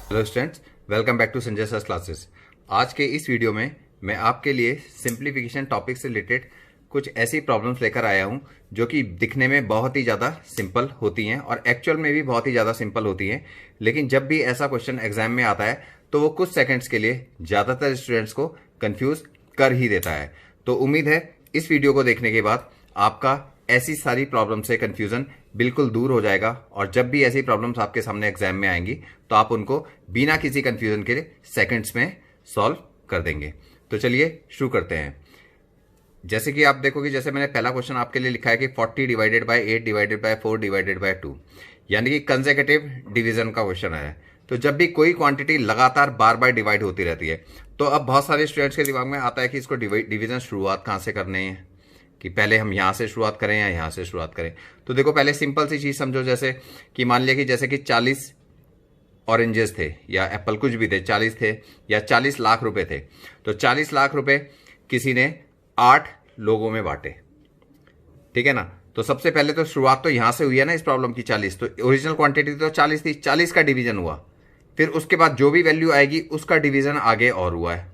Hello students, welcome back to Sanjay sir classes. आज के इस वीडियो में मैं आपके लिए सिंप्लीफिकेशन टॉपिक से रिलेटेड कुछ ऐसी प्रॉब्लम्स लेकर आया हूं जो कि दिखने में बहुत ही ज़्यादा सिंपल होती हैं और एक्चुअल में भी बहुत ही ज़्यादा सिंपल होती हैं, लेकिन जब भी ऐसा क्वेश्चन एग्जाम में आता है तो वो कुछ सेकंड्स के लिए ज़्यादातर स्टूडेंट्स को कंफ्यूज कर ही देता है। तो उम्मीद है इस वीडियो को देखने के बाद आपका ऐसी सारी प्रॉब्लम से कंफ्यूजन बिल्कुल दूर हो जाएगा और जब भी ऐसी प्रॉब्लम्स आपके सामने एग्जाम में आएंगी तो आप उनको बिना किसी कंफ्यूजन के सेकंड्स में सॉल्व कर देंगे। तो चलिए शुरू करते हैं। जैसे कि आप देखोगे, जैसे मैंने पहला क्वेश्चन आपके लिए लिखा है कि 40 divided by 8 divided by 4 divided by 2, यानी कि कंसेक्यूटिव डिवीजन का क्वेश्चन है। तो जब भी कोई क्वांटिटी लगातार बार बार डिवाइड होती रहती है तो अब बहुत सारे स्टूडेंट्स के दिमाग में आता है कि इसको डिवीजन शुरुआत कहाँ से करने हैं, कि पहले हम यहाँ से शुरुआत करें या यहाँ से शुरुआत करें। तो देखो, पहले सिंपल सी चीज़ समझो, जैसे कि मान लिया कि जैसे कि 40 ऑरेंजेस थे या एप्पल कुछ भी थे, 40 थे या 40 लाख रुपए थे। तो 40 लाख रुपए किसी ने 8 लोगों में बांटे, ठीक है ना। तो सबसे पहले तो शुरुआत तो यहाँ से हुई है ना इस प्रॉब्लम की। 40 तो ओरिजिनल क्वांटिटी तो 40 थी, 40 का डिवीजन हुआ, फिर उसके बाद जो भी वैल्यू आएगी उसका डिवीजन आगे और हुआ है,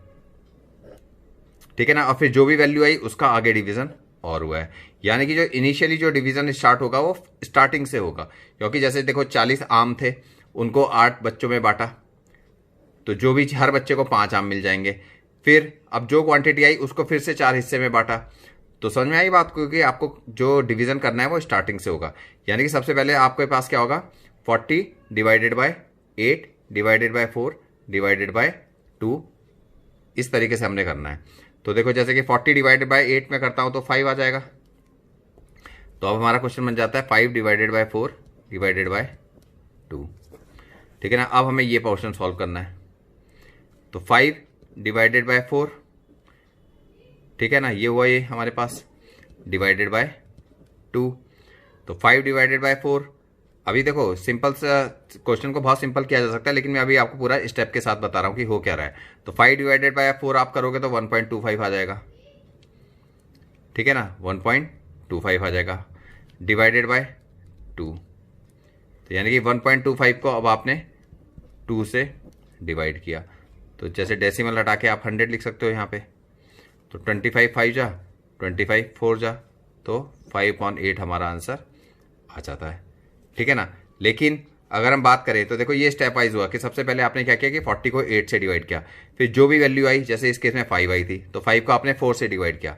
ठीक है ना। और फिर जो भी वैल्यू आई उसका आगे डिवीजन और हुआ है, यानी कि जो इनिशियली जो डिवीजन स्टार्ट होगा वो स्टार्टिंग से होगा। क्योंकि जैसे देखो 40 आम थे, उनको 8 बच्चों में बांटा, तो जो भी हर बच्चे को 5 आम मिल जाएंगे। फिर अब जो क्वांटिटी आई उसको फिर से 4 हिस्से में बांटा। तो समझ में आई बात, क्योंकि आपको जो डिवीजन करना है वो स्टार्टिंग से होगा। यानी कि सबसे पहले आपके पास क्या होगा, 40 divided by 8 divided by 4 divided by 2, इस तरीके से हमने करना है। तो देखो, जैसे कि 40 डिवाइडेड बाय 8 में करता हूं तो 5 आ जाएगा। तो अब हमारा क्वेश्चन बन जाता है 5 डिवाइडेड बाय 4 डिवाइडेड बाय 2, ठीक है ना। अब हमें ये पोर्शन सॉल्व करना है। तो 5 डिवाइडेड बाय 4, ठीक है ना, ये हुआ ये हमारे पास, डिवाइडेड बाय 2। तो 5 डिवाइडेड बाय 4, अभी देखो सिंपल सा क्वेश्चन को बहुत सिंपल किया जा सकता है, लेकिन मैं अभी आपको पूरा स्टेप के साथ बता रहा हूं कि हो क्या रहा है। तो 5 डिवाइडेड बाय 4 आप करोगे तो 1.25 आ जाएगा, ठीक है ना, 1.25 आ जाएगा, डिवाइडेड बाय 2। तो यानी कि 1.25 को अब आपने 2 से डिवाइड किया। तो जैसे डेसिमल हटा के आप 100 लिख सकते हो यहाँ पे। तो 25 5 जा, 25 4 जा, तो 5/8 हमारा आंसर आ जाता है, ठीक है ना। लेकिन अगर हम बात करें तो देखो ये स्टेप वाइज हुआ कि सबसे पहले आपने क्या किया कि 40 को 8 से डिवाइड किया, फिर जो भी वैल्यू आई, जैसे इस केस में 5 आई थी तो 5 को आपने 4 से डिवाइड किया,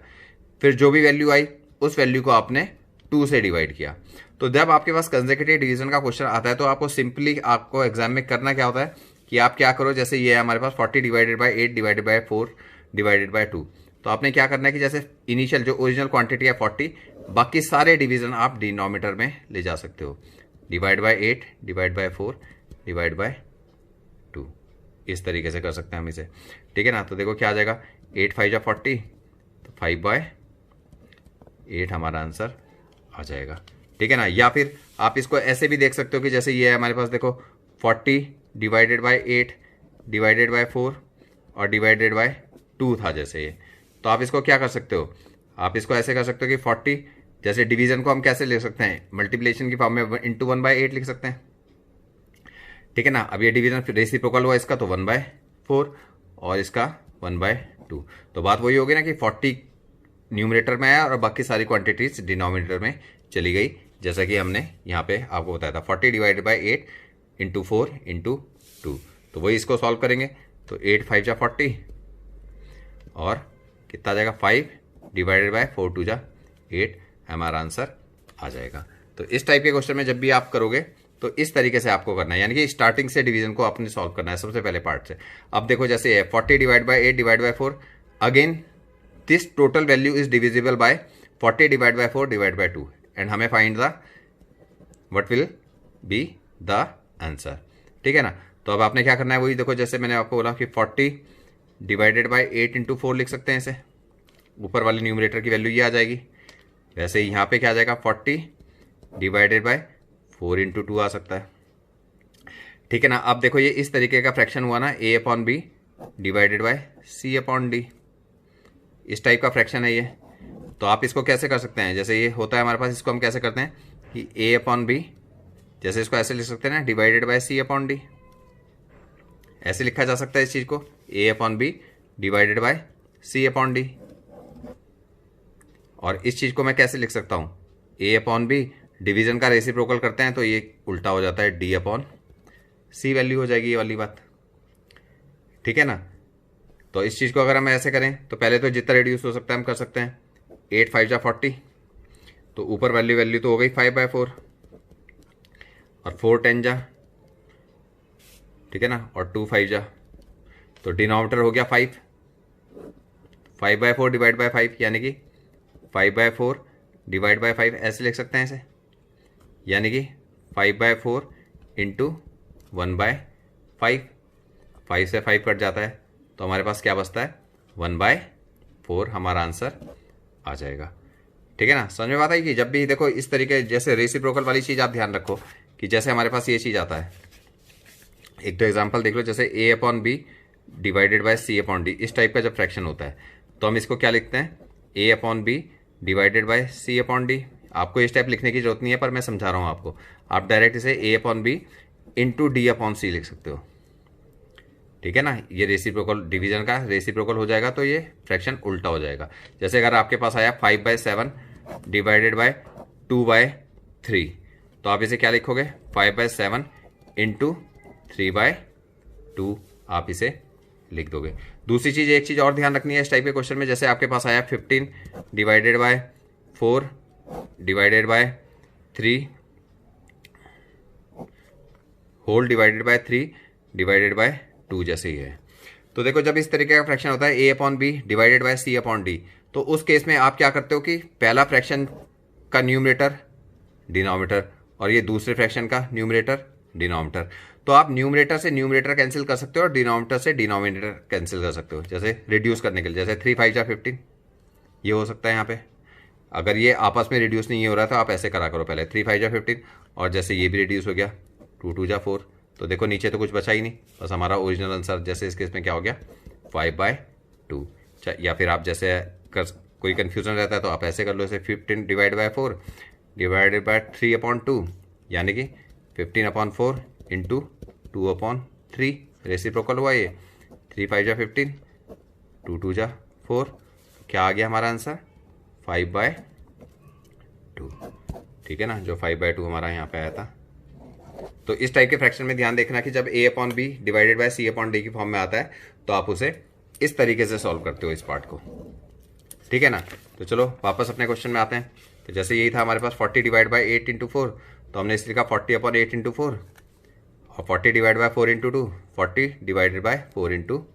फिर जो भी वैल्यू आई उस वैल्यू को आपने 2 से डिवाइड किया। तो जब आपके पास कंसेक्यूटिव डिवीजन का क्वेश्चन आता है तो आपको सिंपली आपको एग्जाम में करना क्या होता है कि आप क्या करो, जैसे ये है हमारे पास 40 divided by 8 divided by 4 divided by 2। तो आपने क्या करना है कि जैसे इनिशियल जो ओरिजिनल क्वांटिटी है 40, बाकी सारे डिवीजन आप डिनोमिनेटर में ले जा सकते हो। Divide by 8 divide by 4 divide by 2, इस तरीके से कर सकते हैं हम इसे, ठीक है ना। तो देखो क्या आ जाएगा, 8 5 जा 40, तो 5/8 हमारा आंसर आ जाएगा, ठीक है ना। या फिर आप इसको ऐसे भी देख सकते हो कि जैसे ये है हमारे पास, देखो 40 डिवाइडेड बाय 8 डिवाइडेड बाय 4 और डिवाइडेड बाय 2 था जैसे ये। तो आप इसको क्या कर सकते हो, आप इसको ऐसे कर सकते हो कि 40, जैसे डिवीजन को हम कैसे ले सकते हैं, मल्टीप्लिकेशन की फॉर्म में इंटू 1/8 लिख सकते हैं, ठीक है ना। अब ये डिवीजन रेसिप्रोकल हुआ इसका, तो 1/4 और इसका 1/2। तो बात वही होगी ना कि 40 न्यूमरेटर में आया और बाकी सारी क्वांटिटीज डिनोमिनेटर में चली गई, जैसा कि हमने यहाँ पे आपको बताया था। 40 डिवाइडेड बाय 8 इंटू 4 इंटू 2, तो वही इसको सॉल्व करेंगे। तो 8 5 जा 40 और कितना आ जाएगा, 5 डिवाइडेड बाय 4 2 जा 8, हमारा आंसर आ जाएगा। तो इस टाइप के क्वेश्चन में जब भी आप करोगे तो इस तरीके से आपको करना है, यानी कि स्टार्टिंग से डिवीजन को आपने सॉल्व करना है सबसे पहले पार्ट से। अब देखो जैसे है 40 divide by 8 divide by 4, again this total value is divisible by 40 divide by 4 divide by 2 and हमें find the what will be the answer, ठीक है ना। तो अब आपने क्या करना है, वही देखो जैसे मैंने आपको बोला कि 40 डिवाइडेड बाय 8 इंटू 4 लिख सकते हैं इसे, ऊपर वाली न्यूमरेटर की वैल्यू ये आ जाएगी। वैसे ही यहाँ पे क्या आ जाएगा, 40 डिवाइडेड बाय 4 इंटू 2 आ सकता है, ठीक है ना। अब देखो ये इस तरीके का फ्रैक्शन हुआ ना, a/b डिवाइडेड बाय c/d, इस टाइप का फ्रैक्शन है ये। तो आप इसको कैसे कर सकते हैं, जैसे ये होता है हमारे पास, इसको हम कैसे करते हैं कि a/b, जैसे इसको ऐसे लिख सकते हैं ना, डिवाइडेड बाय c/d, ऐसे लिखा जा सकता है इस चीज़ को, A upon B divided by C upon D. और इस चीज़ को मैं कैसे लिख सकता हूँ, ए अपॉन बी, डिवीजन का रेसिप्रोकल करते हैं तो ये उल्टा हो जाता है, डी अपॉन सी वैल्यू हो जाएगी ये वाली बात, ठीक है ना। तो इस चीज़ को अगर हम ऐसे करें तो पहले तो जितना रिड्यूस हो सकता है हम कर सकते हैं। 8 5 जा 40, तो ऊपर वैल्यू तो हो गई 5/4 और 4 10 जा, ठीक है ना, और 2 5 जा, तो डिनोमिनेटर हो गया 5, 5/4 डिवाइड बाय 5 यानी कि 5/4 डिवाइड बाय 5 ऐसे लिख सकते हैं इसे, यानी कि 5/4 इंटू 1/5, 5 से 5 कट जाता है तो हमारे पास क्या बचता है, 1/4 हमारा आंसर आ जाएगा, ठीक है ना। समझ में बात आई कि जब भी देखो इस तरीके जैसे रेसिप्रोकल वाली चीज़ आप ध्यान रखो कि जैसे हमारे पास ये चीज़ आता है, एक तो एग्जांपल देख लो, जैसे A upon B divided by C upon D, इस टाइप का जब फ्रैक्शन होता है तो हम इसको क्या लिखते हैं, A upon B divided by C upon D. आपको इस टाइप लिखने की जरूरत नहीं है, पर मैं समझा रहा हूँ आपको, आप डायरेक्ट इसे A upon B into D upon C लिख सकते हो, ठीक है ना। ये रेसिप्रोकल, डिवीजन का रेसिप्रोकल हो जाएगा तो ये फ्रैक्शन उल्टा हो जाएगा। जैसे अगर आपके पास आया 5/7 डिवाइडेड बाय 2/3, तो आप इसे क्या लिखोगे, 5/7 इंटू 3/2 आप इसे लिख दोगे। दूसरी चीज़, एक चीज़ और ध्यान रखनी है इस टाइप के क्वेश्चन में, जैसे आपके पास आया 15 divided by 4 divided by 3 whole divided by 3 divided by 2 जैसे ही है। तो देखो जब इस तरीके का फ्रैक्शन होता है A upon B divided by C upon D, तो उस केस में आप क्या करते हो कि पहला फ्रैक्शन का न्यूमरेटर डिनोमिनेटर और ये दूसरे फ्रैक्शन का न्यूमरेटर डिनोमिनेटर, तो आप न्यूमरेटर से न्यूमरेटर कैंसिल कर सकते हो और डिनोमिनेटर से डिनोमिनेटर कैंसिल कर सकते हो, जैसे रिड्यूस करने के लिए, जैसे 3 5 जा 15 ये हो सकता है यहाँ पे। अगर ये आपस में रिड्यूस नहीं हो रहा तो आप ऐसे करा करो, पहले 3 5 जा 15 और जैसे ये भी रिड्यूस हो गया 2 2 जा 4, तो देखो नीचे तो कुछ बचा ही नहीं, बस हमारा ओरिजिनल आंसर, जैसे इस केस में क्या हो गया 5/2। या फिर आप जैसे कोई कन्फ्यूजन रहता है तो आप ऐसे कर लो, इसे 15 डिवाइड बाय 4 डिवाइडेड बाय 3/2 यानी कि 15/4 इंटू 2/3, रेसिप्रोकल हुआ ये, 3 5 जा 15 2 2 जा 4, क्या आ गया हमारा आंसर 5/2, ठीक है ना, जो 5/2 हमारा यहाँ पे आया था। तो इस टाइप के फ्रैक्शन में ध्यान देखना कि जब A upon B divided by C upon D की फॉर्म में आता है तो आप उसे इस तरीके से सॉल्व करते हो इस पार्ट को, ठीक है ना। तो चलो वापस अपने क्वेश्चन में आते हैं। तो जैसे यही था हमारे पास 40 डिवाइड बाय 8 इंटू 4, तो हमने इस लिखा 40/8 इंटू 4 और 40 divide by 4 into 2, 40 divided by 4 into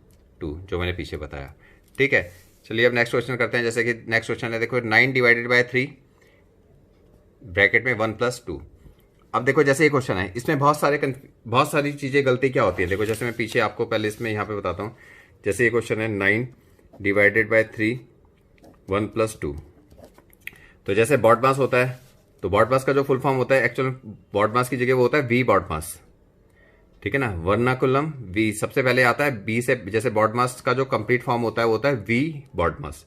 2 जो मैंने पीछे बताया, ठीक है। चलिए अब नेक्स्ट क्वेश्चन करते हैं। जैसे कि नेक्स्ट क्वेश्चन है, देखो 9 डिवाइडेड बाय 3 ब्रैकेट में 1 + 2। अब देखो जैसे ये क्वेश्चन है, इसमें बहुत सारी चीज़ें गलती क्या होती है, देखो जैसे मैं पीछे आपको पहले इसमें यहाँ पे बताता हूँ। जैसे ये क्वेश्चन है 9 डिवाइडेड बाय 3 1 + 2, तो जैसे बॉड मास होता है तो बॉड मास का जो फुल फॉर्म होता है, एक्चुअल बॉड मास की जगह वो होता है वी बॉड मास, ठीक है ना। वर्नाकुलम वी सबसे पहले आता है, बी से, जैसे बॉड मास का जो कंप्लीट फॉर्म होता है वो होता है वी बॉड मास।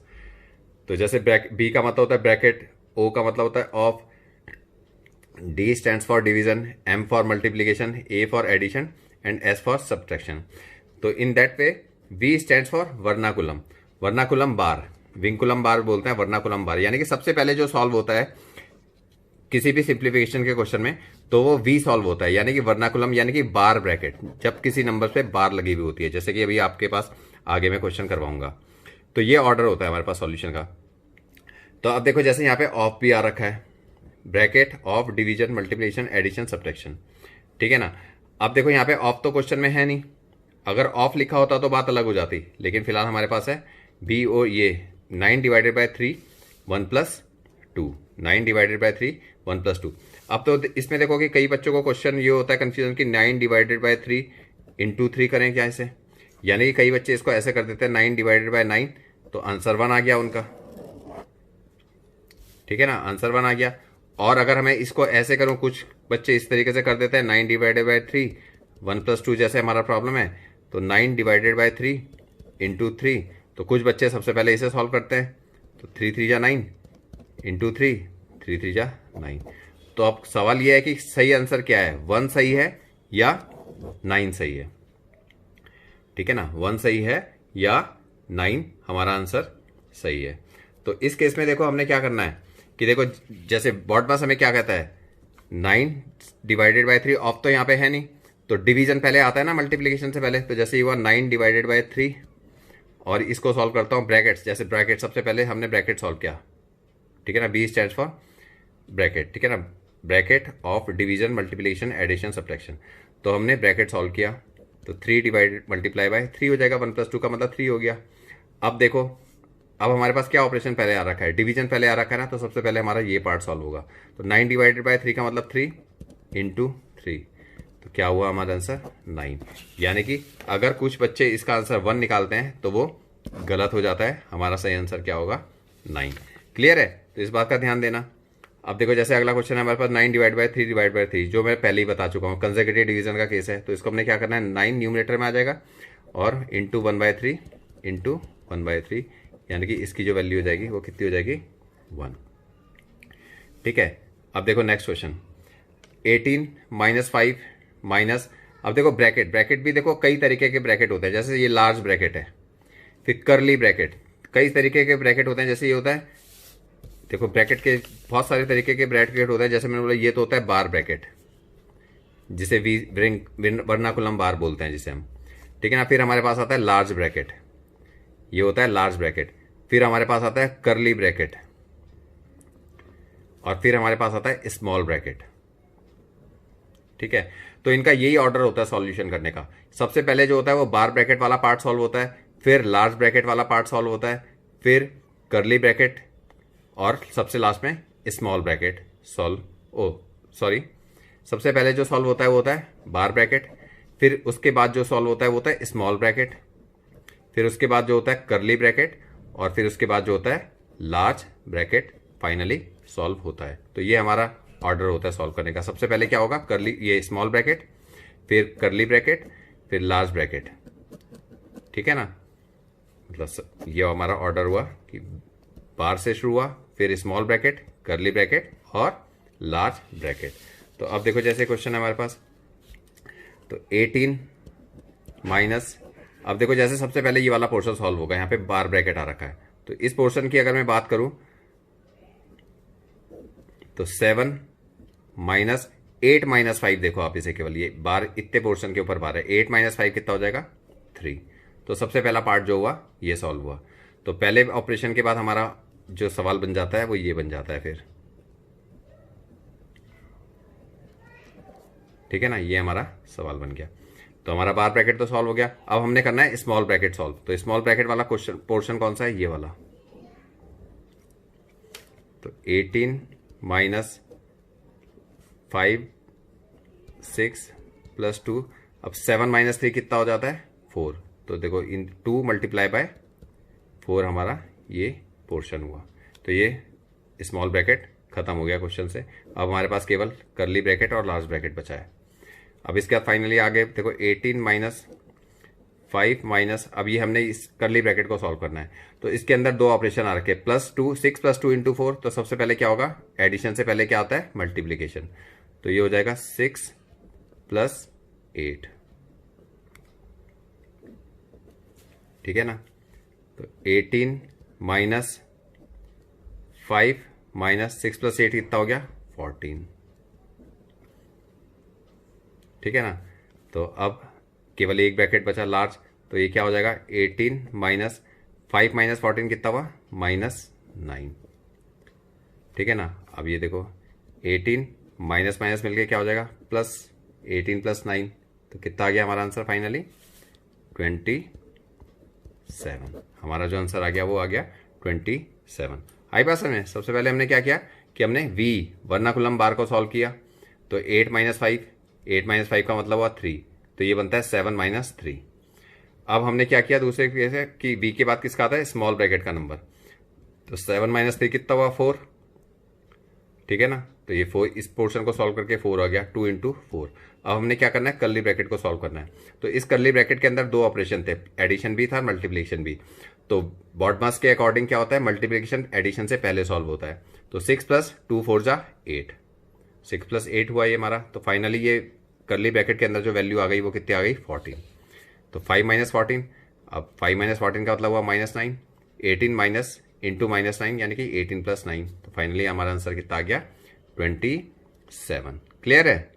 तो जैसे बी का मतलब होता है ब्रैकेट, ओ का मतलब होता है of, D stands for division, M for multiplication, A for addition and S for subtraction. तो in that way V stands for vernaculum, vernaculum bar, vinculum bar बोलते हैं vernaculum bar, यानी कि सबसे पहले जो सॉल्व होता है किसी भी सिंप्लीफिकेशन के क्वेश्चन में तो वो V सॉल्व होता है, यानी कि वर्नाकुलम यानी कि बार ब्रैकेट, जब किसी नंबर पे बार लगी हुई होती है, जैसे कि अभी आपके पास आगे मैं क्वेश्चन करवाऊंगा। तो ये ऑर्डर होता है हमारे पास सॉल्यूशन का। तो अब देखो जैसे यहाँ पे ऑफ भी आ रखा है, bracket of division multiplication addition subtraction, ठीक है ना। अब देखो यहाँ पे ऑफ तो क्वेश्चन में है नहीं, अगर ऑफ लिखा होता तो बात अलग हो जाती, लेकिन फिलहाल हमारे पास है बी ओ, ये 9 डिवाइडेड बाय 3 1 + 2, 9 डिवाइडेड बाय 3 1 + 2। अब तो इसमें देखो कि कई बच्चों को क्वेश्चन ये होता है कंफ्यूजन कि 9 डिवाइडेड बाय 3 इंटू 3 करें क्या इसे, यानी कि कई बच्चे इसको ऐसे कर देते हैं 9 डिवाइडेड बाय 9, तो आंसर 1 आ गया उनका, ठीक है ना, आंसर 1 आ गया। और अगर हमें इसको ऐसे करूं, कुछ बच्चे इस तरीके से कर देते हैं 9 डिवाइडेड बाय 3 1 + 2 जैसे हमारा प्रॉब्लम है, तो 9 डिवाइडेड बाय 3 इंटू 3, तो कुछ बच्चे सबसे पहले इसे सॉल्व करते हैं, तो 3 3 जा 9 इंटू 3 3 3 जा 9। तो अब सवाल यह है कि सही आंसर क्या है, 1 सही है या 9 सही है, ठीक है ना, 1 सही है या 9 हमारा आंसर सही है। तो इस केस में देखो हमने क्या करना है कि देखो जैसे बॉड मास हमें क्या कहता है 9 डिवाइडेड बाय 3, ऑफ तो यहाँ पे है नहीं, तो डिवीजन पहले आता है ना मल्टीप्लीकेशन से पहले। तो जैसे ये हुआ 9 डिवाइडेड बाय 3, और इसको सॉल्व करता हूँ ब्रैकेट्स, जैसे ब्रैकेट सबसे पहले हमने ब्रैकेट सॉल्व किया, ठीक है ना, बी स्टैंड्स फॉर ब्रैकेट, ठीक है ना, bracket of division multiplication addition subtraction. तो हमने ब्रैकेट सॉल्व किया, तो 3 डिवाइडेड मल्टीप्लाई बाय 3 हो जाएगा, 1 + 2 का मतलब 3 हो गया। अब देखो अब हमारे पास क्या ऑपरेशन पहले आ रखा है, डिवीजन पहले आ रखा है ना, तो सबसे पहले हमारा ये पार्ट सॉल्व होगा। तो 9 डिवाइडेड बाय 3 का मतलब 3 × 3, तो क्या हुआ हमारा आंसर 9। यानी कि अगर कुछ बच्चे इसका आंसर 1 निकालते हैं तो वो गलत हो जाता है, हमारा सही आंसर क्या होगा 9। क्लियर है, तो इस बात का ध्यान देना। अब देखो जैसे अगला क्वेश्चन है हमारे पास 9 डिवाइड बाय 3 डिवाइड बाय 3, जो मैं पहले ही बता चुका हूँ, कंसेक्यूटिव डिवीजन का केस है। तो इसको हमने क्या करना है, 9 न्यूमरेटर में आ जाएगा और इंटू 1/3 इंटू 1/3, यानी कि इसकी जो वैल्यू हो जाएगी वो कितनी हो जाएगी 1। ठीक है, अब देखो नेक्स्ट क्वेश्चन 18 - 5 माइनस, अब देखो ब्रैकेट भी देखो कई तरीके के ब्रैकेट होते हैं, जैसे ये लार्ज ब्रैकेट है, फिर करली ब्रैकेट, कई तरीके के ब्रैकेट होते हैं। जैसे ये होता है, देखो ब्रैकेट के बहुत सारे तरीके के ब्रैकेट होते हैं, जैसे मैंने बोला ये तो होता है बार ब्रैकेट, जिसे वर्नाकुलम बार बोलते हैं जिसे हम, ठीक है ना। फिर हमारे पास आता है लार्ज ब्रैकेट, ये होता है लार्ज ब्रैकेट। फिर हमारे पास आता है करली ब्रैकेट, और फिर हमारे पास आता है स्मॉल ब्रैकेट। ठीक है, तो इनका यही ऑर्डर होता है सॉल्यूशन करने का। सबसे पहले जो होता है वो बार ब्रैकेट वाला पार्ट सॉल्व होता है, फिर लार्ज ब्रैकेट वाला पार्ट सॉल्व होता है, फिर करली ब्रैकेट, और सबसे लास्ट में स्मॉल ब्रैकेट सबसे पहले जो सॉल्व होता है वो होता है बार ब्रैकेट, फिर उसके बाद जो सॉल्व होता है वो होता है स्मॉल ब्रैकेट, फिर उसके बाद जो होता है करली ब्रैकेट, और फिर उसके बाद जो होता है लार्ज ब्रैकेट फाइनली सॉल्व होता है। तो ये हमारा ऑर्डर होता है सॉल्व करने का। सबसे पहले क्या होगा, ये स्मॉल ब्रैकेट, फिर करली ब्रैकेट, फिर लार्ज ब्रैकेट, ठीक है ना। मतलब ये हमारा ऑर्डर हुआ कि बार से शुरू हुआ, फिर स्मॉल ब्रैकेट, करली ब्रैकेट और लार्ज ब्रैकेट। तो अब देखो जैसे क्वेश्चन है हमारे पास, तो 18 माइनस, अब देखो जैसे सबसे पहले ये वाला पोर्शन सॉल्व होगा, यहाँ पे बार ब्रैकेट आ रखा है, तो इस पोर्शन की अगर मैं बात करूं तो 7 माइनस 8 - 5, देखो आप इसे केवल ये बार इतने पोर्शन के ऊपर बार है, 8 - 5 कितना हो जाएगा 3। तो सबसे पहला पार्ट जो हुआ ये सॉल्व हुआ। तो पहले ऑपरेशन के बाद हमारा जो सवाल बन जाता है वो ये बन जाता है फिर, ठीक है ना, ये हमारा सवाल बन गया। तो हमारा बार ब्रैकेट तो सॉल्व हो गया। अब हमने करना है स्मॉल ब्रैकेट सॉल्व। तो स्मॉल ब्रैकेट वाला क्वेश्चन पोर्शन कौन सा है, ये वाला। तो 18 माइनस 5 6 + 2, अब 7 - 3 कितना हो जाता है 4। तो देखो इन 2 × 4 हमारा ये पोर्शन हुआ। तो ये स्मॉल ब्रैकेट खत्म हो गया क्वेश्चन से। अब हमारे पास केवल करली ब्रैकेट और लार्ज ब्रैकेट बचा है। अब इसके बाद फाइनली आगे देखो 18 - 5 माइनस, अब ये हमने इस करली ब्रैकेट को सॉल्व करना है। तो इसके अंदर दो ऑपरेशन आ रखे, +2 6 + 2 × 4। तो सबसे पहले क्या होगा, एडिशन से पहले क्या आता है मल्टीप्लीकेशन। तो ये हो जाएगा 6 + 8, ठीक है ना। तो 18 - 5 - 6 + 8 कितना हो गया 14, ठीक है ना। तो अब केवल एक ब्रैकेट बचा लार्ज, तो ये क्या हो जाएगा 18 - 5 - 14 कितना हुआ -9, ठीक है ना। अब ये देखो 18 माइनस माइनस मिलके क्या हो जाएगा +18 + 9, तो कितना आ गया हमारा आंसर फाइनली 27। हमारा जो आंसर आ गया वो आ गया 27। आई बात समझ में। सबसे पहले हमने क्या किया कि हमने वर्नाकुलम बार को सॉल्व किया। तो 8 - 5 का मतलब हुआ 3, तो ये बनता है 7 - 3। अब हमने क्या किया दूसरे केस है कि v के बाद किसका आता है स्मॉल ब्रैकेट का नंबर। तो 7 - 3 कितना हुआ 4, ठीक है ना। तो ये 4, इस पोर्शन को सॉल्व करके 4 आ गया, 2 × 4। अब हमने क्या करना है करली ब्रैकेट को सॉल्व करना है। तो इस करली ब्रैकेट के अंदर दो ऑपरेशन थे, एडिशन भी था मल्टीप्लिकेशन भी। तो बॉडमास के अकॉर्डिंग क्या होता है मल्टीप्लिकेशन एडिशन से पहले सॉल्व होता है। तो 6 + 2 4 = 8, 6 + 8 हुआ ये हमारा। तो फाइनली ये करली ब्रैकेट के अंदर जो वैल्यू आ गई वो कितनी आ गई 14। तो 5 माइनस 14, अब 5 माइनस 14 का मतलब हुआ -9, 18 माइनस इंटू -9 यानी कि 18 + 9, तो फाइनली हमारा आंसर कितना आ गया 27। क्लियर है।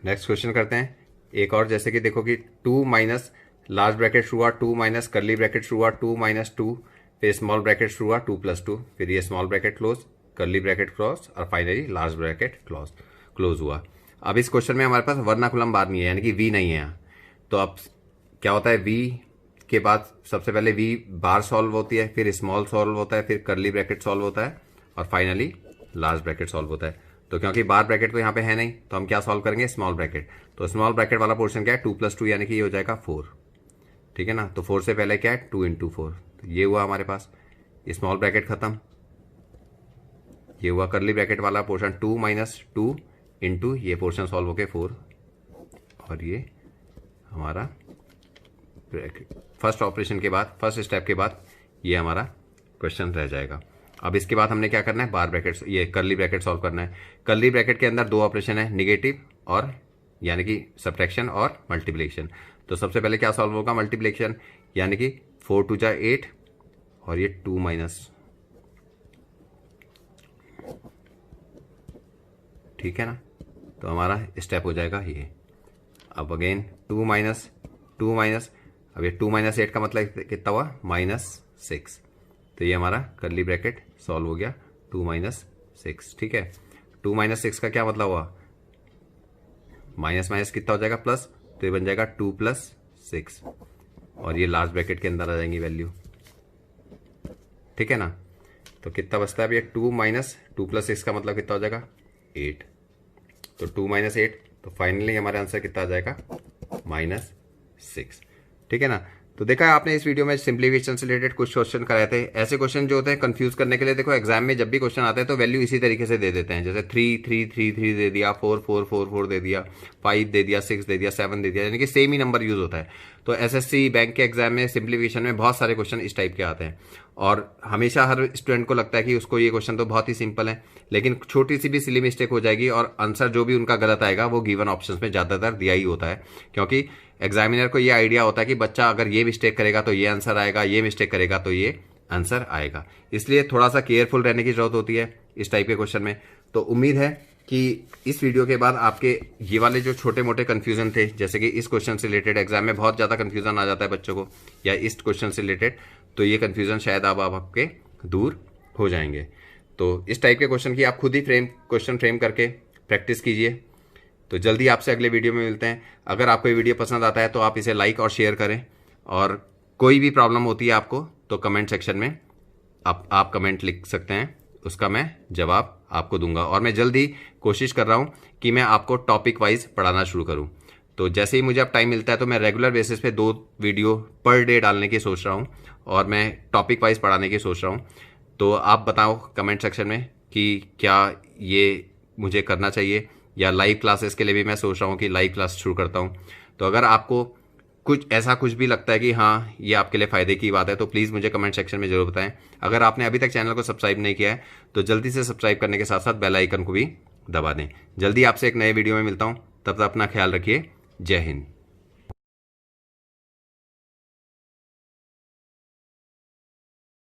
नेक्स्ट क्वेश्चन करते हैं एक और, जैसे कि देखो कि 2 माइनस लार्ज ब्रैकेट शुरू हुआ 2 माइनस कर्ली ब्रैकेट शुरू हुआ 2 माइनस 2, फिर स्मॉल ब्रैकेट शुरू हुआ 2 + 2, फिर ये small bracket close, curly bracket close और फाइनली लार्ज ब्रैकेट क्लोज हुआ। अब इस क्वेश्चन में हमारे पास वर्नाकुलम बार नहीं है, यानी कि वी नहीं है यहाँ। तो अब क्या होता है, वी के बाद सबसे पहले वी बार सॉल्व होती है, फिर स्मॉल सॉल्व होता है, फिर कर्ली ब्रैकेट सॉल्व होता है और फाइनली लार्ज ब्रैकेट सॉल्व होता है। तो क्योंकि बार ब्रैकेट तो यहाँ पे है नहीं, तो हम क्या सॉल्व करेंगे, स्मॉल ब्रैकेट। तो स्मॉल ब्रैकेट वाला पोर्शन क्या है, 2 + 2 यानी कि ये हो जाएगा 4। ठीक है ना। तो 4 से पहले क्या है, 2 × 4, तो ये हुआ हमारे पास स्मॉल ब्रैकेट खत्म। ये हुआ कर्ली ब्रैकेट वाला पोर्शन 2 माइनस 2 इंटू ये पोर्शन सॉल्व होके 4, और ये हमारा फर्स्ट ऑपरेशन के बाद, फर्स्ट स्टेप के बाद ये हमारा क्वेश्चन रह जाएगा। अब इसके बाद हमने क्या करना है, बार ब्रैकेट, ये कर्ली ब्रैकेट सॉल्व करना है। कर्ली ब्रैकेट के अंदर 2 ऑपरेशन है, निगेटिव और यानी कि सब्ट्रैक्शन और मल्टीप्लिकेशन। तो सबसे पहले क्या सॉल्व होगा, मल्टीप्लिकेशन, यानी कि 4 × 2 = 8 और ये 2 माइनस, ठीक है ना। तो हमारा स्टेप हो जाएगा ये। अब अगेन 2 माइनस 2 माइनस, अब ये 2 - 8 का मतलब कितना हुआ, -6। तो ये हमारा कर्ली ब्रैकेट सॉल्व हो गया 2 - 6। ठीक है। 2 - 6 का क्या मतलब हुआ, माइनस माइनस कितना हो जाएगा, प्लस, तो ये बन जाएगा 2 + 6 और ये लार्ज ब्रैकेट के अंदर आ जाएंगी वैल्यू। ठीक है ना। तो कितना बचता है अब, ये 2 - 2 + 6 का मतलब कितना हो जाएगा, 8। तो 2 - 8, तो फाइनली हमारा आंसर कितना आ जाएगा, -6। ठीक है ना। तो देखा है आपने इस वीडियो में सिंप्लीफिकेशन से रिलेटेड कुछ क्वेश्चन कराए थे। ऐसे क्वेश्चन जो होते हैं कंफ्यूज करने के लिए, देखो एग्जाम में जब भी क्वेश्चन आते हैं तो वैल्यू इसी तरीके से दे देते हैं, जैसे 3 3 3 3 दे दिया, 4 4 4 4 दे दिया, 5 दे दिया, 6 दे दिया, 7 दे दिया, यानी कि सेम ही नंबर यूज होता है। तो एसएससी बैंक के एग्जाम में सिंप्लीफिकेशन में बहुत सारे क्वेश्चन इस टाइप के आते हैं और हमेशा हर स्टूडेंट को लगता है कि उसको ये क्वेश्चन तो बहुत ही सिंपल है, लेकिन छोटी सी भी सिली मिस्टेक हो जाएगी और आंसर जो भी उनका गलत आएगा वो गिवन ऑप्शंस में ज्यादातर दिया ही होता है, क्योंकि एग्जामिनर को ये आइडिया होता है कि बच्चा अगर ये मिस्टेक करेगा तो ये आंसर आएगा, ये मिस्टेक करेगा तो ये आंसर आएगा। इसलिए थोड़ा सा केयरफुल रहने की जरूरत होती है इस टाइप के क्वेश्चन में। तो उम्मीद है कि इस वीडियो के बाद आपके ये वाले जो छोटे मोटे कंफ्यूजन थे, जैसे कि इस क्वेश्चन से रिलेटेड एग्जाम में बहुत ज्यादा कंफ्यूजन आ जाता है बच्चों को, या इस क्वेश्चन से रिलेटेड, तो ये कंफ्यूजन शायद अब आपके दूर हो जाएंगे। तो इस टाइप के क्वेश्चन की आप खुद ही क्वेश्चन फ्रेम करके प्रैक्टिस कीजिए। तो जल्दी आपसे अगले वीडियो में मिलते हैं। अगर आपको ये वीडियो पसंद आता है तो आप इसे लाइक और शेयर करें, और कोई भी प्रॉब्लम होती है आपको तो कमेंट सेक्शन में आप कमेंट लिख सकते हैं, उसका मैं जवाब आपको दूंगा। और मैं जल्दी कोशिश कर रहा हूँ कि मैं आपको टॉपिक वाइज पढ़ाना शुरू करूँ। तो जैसे ही मुझे अब टाइम मिलता है तो मैं रेगुलर बेसिस पे 2 वीडियो पर डे डालने की सोच रहा हूँ और मैं टॉपिक वाइज पढ़ाने की सोच रहा हूँ। तो आप बताओ कमेंट सेक्शन में कि क्या ये मुझे करना चाहिए, या लाइव क्लासेस के लिए भी मैं सोच रहा हूँ कि लाइव क्लास शुरू करता हूँ। तो अगर आपको कुछ भी लगता है कि हाँ ये आपके लिए फ़ायदे की बात है तो प्लीज़ मुझे कमेंट सेक्शन में जरूर बताएं। अगर आपने अभी तक चैनल को सब्सक्राइब नहीं किया है तो जल्दी से सब्सक्राइब करने के साथ साथ बेल आइकन को भी दबा दें। जल्दी आपसे एक नए वीडियो में मिलता हूँ, तब तक अपना ख्याल रखिए। जय हिंद।